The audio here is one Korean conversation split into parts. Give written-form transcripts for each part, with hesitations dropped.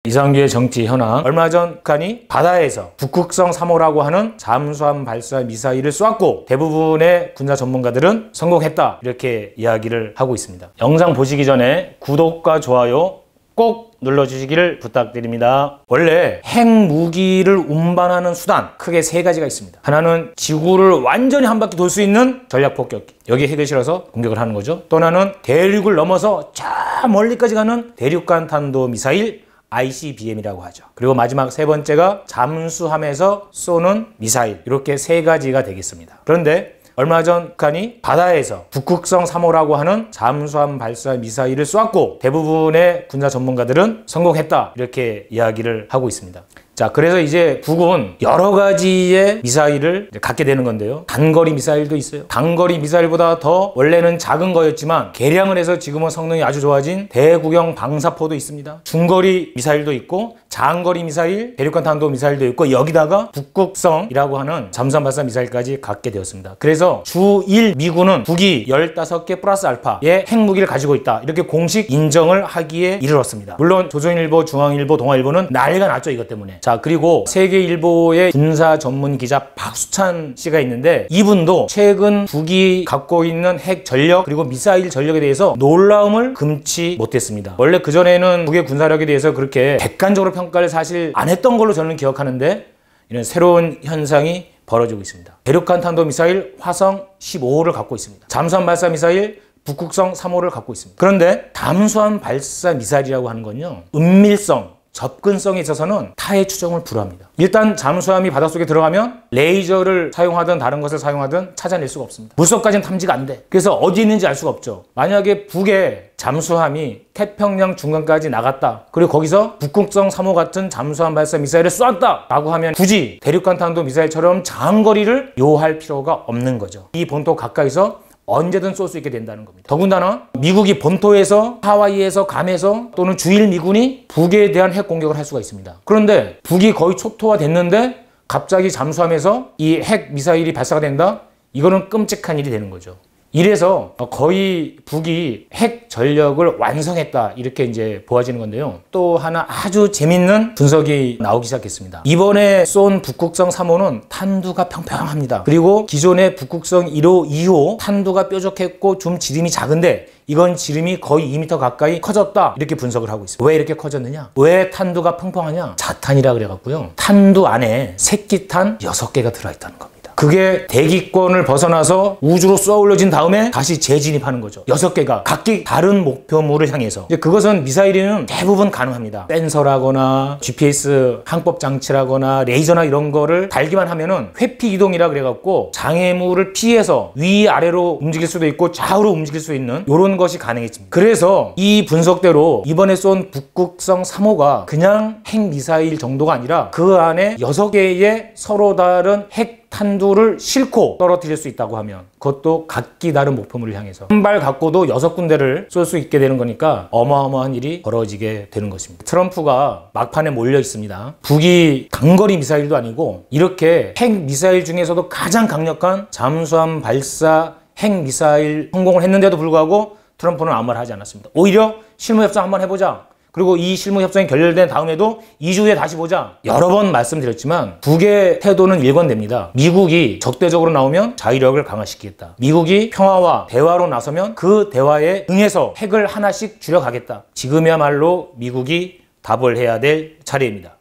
이상규의 정치 현황. 얼마 전 북한이 바다에서 북극성 3호라고 하는 잠수함 발사 미사일을 쏘았고 대부분의 군사 전문가들은 성공했다 이렇게 이야기를 하고 있습니다. 영상 보시기 전에 구독과 좋아요 꼭 눌러주시기를 부탁드립니다. 원래 핵무기를 운반하는 수단 크게 세 가지가 있습니다. 하나는 지구를 완전히 한 바퀴 돌 수 있는 전략폭격기, 여기에 핵을 실어서 공격을 하는 거죠. 또 하나는 대륙을 넘어서 저 멀리까지 가는 대륙간 탄도미사일 ICBM이라고 하죠. 그리고 마지막 세 번째가 잠수함에서 쏘는 미사일, 이렇게 세 가지가 되겠습니다. 그런데 얼마 전 북한이 바다에서 북극성 3호라고 하는 잠수함 발사 미사일을 쏘았고 대부분의 군사 전문가들은 성공했다 이렇게 이야기를 하고 있습니다. 자, 그래서 이제 북은 여러 가지의 미사일을 갖게 되는 건데요. 단거리 미사일도 있어요. 단거리 미사일보다 더 원래는 작은 거였지만 개량을 해서 지금은 성능이 아주 좋아진 대구경 방사포도 있습니다. 중거리 미사일도 있고 장거리 미사일, 대륙간 탄도 미사일도 있고 여기다가 북극성이라고 하는 잠수함 발사 미사일까지 갖게 되었습니다. 그래서 주1 미군은 북이 15개 플러스 알파의 핵무기를 가지고 있다 이렇게 공식 인정을 하기에 이르렀습니다. 물론 조선일보, 중앙일보, 동아일보는 난리가 났죠, 이것 때문에. 자, 그리고 세계일보의 군사 전문 기자 박수찬 씨가 있는데 이분도 최근 북이 갖고 있는 핵 전력 그리고 미사일 전력에 대해서 놀라움을 금치 못했습니다. 원래 그전에는 북의 군사력에 대해서 그렇게 객관적으로 평가를 사실 안 했던 걸로 저는 기억하는데 이런 새로운 현상이 벌어지고 있습니다. 대륙간 탄도미사일 화성 15호를 갖고 있습니다. 잠수함 발사 미사일 북극성 3호를 갖고 있습니다. 그런데 잠수함 발사 미사일이라고 하는 건요, 은밀성, 접근성에 있어서는 타의 추정을 불허합니다. 일단 잠수함이 바닷속에 들어가면 레이저를 사용하든 다른 것을 사용하든 찾아낼 수가 없습니다. 물속까지는 탐지가 안 돼. 그래서 어디 있는지 알 수가 없죠. 만약에 북의 잠수함이 태평양 중간까지 나갔다, 그리고 거기서 북극성 3호 같은 잠수함 발사 미사일을 쏘았다 라고 하면 굳이 대륙간 탄도 미사일처럼 장거리를 요할 필요가 없는 거죠. 이 본토 가까이서 언제든 쏠 수 있게 된다는 겁니다. 더군다나 미국이 본토에서, 하와이에서, 괌에서 또는 주일 미군이 북에 대한 핵 공격을 할 수가 있습니다. 그런데 북이 거의 초토화됐는데 갑자기 잠수함에서 이 핵 미사일이 발사가 된다? 이거는 끔찍한 일이 되는 거죠. 이래서 거의 북이 핵 전력을 완성했다 이렇게 이제 보아지는 건데요. 또 하나 아주 재밌는 분석이 나오기 시작했습니다. 이번에 쏜 북극성 3호는 탄두가 평평합니다. 그리고 기존의 북극성 1호, 2호 탄두가 뾰족했고 좀 지름이 작은데 이건 지름이 거의 2m 가까이 커졌다 이렇게 분석을 하고 있습니다. 왜 이렇게 커졌느냐? 왜 탄두가 평평하냐? 자탄이라 그래갖고요, 탄두 안에 새끼탄 6개가 들어있다는 겁니다. 그게 대기권을 벗어나서 우주로 쏘아 올려진 다음에 다시 재진입하는 거죠. 6개가 각기 다른 목표물을 향해서. 이제 그것은 미사일에는 대부분 가능합니다. 센서라거나 GPS 항법 장치라거나 레이저나 이런 거를 달기만 하면은 회피 이동이라 그래갖고 장애물을 피해서 위아래로 움직일 수도 있고 좌우로 움직일 수 있는 이런 것이 가능해집니다. 그래서 이 분석대로 이번에 쏜 북극성 3호가 그냥 핵 미사일 정도가 아니라 그 안에 6개의 서로 다른 핵 탄두를 싣고 떨어뜨릴 수 있다고 하면, 그것도 각기 다른 목표물을 향해서 한 발 갖고도 6군데를 쏠 수 있게 되는 거니까 어마어마한 일이 벌어지게 되는 것입니다. 트럼프가 막판에 몰려 있습니다. 북이 단거리 미사일도 아니고 이렇게 핵 미사일 중에서도 가장 강력한 잠수함 발사 핵 미사일 성공을 했는데도 불구하고 트럼프는 아무 말 하지 않았습니다. 오히려 실무 협상 한번 해보자. 그리고 이 실무 협상이 결렬된 다음에도 2주 후에 다시 보자. 여러 번 말씀드렸지만 북의 태도는 일관됩니다. 미국이 적대적으로 나오면 자위력을 강화시키겠다. 미국이 평화와 대화로 나서면 그 대화에 응해서 핵을 하나씩 줄여가겠다. 지금이야말로 미국이 답을 해야 될 차례입니다.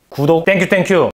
구독 땡큐.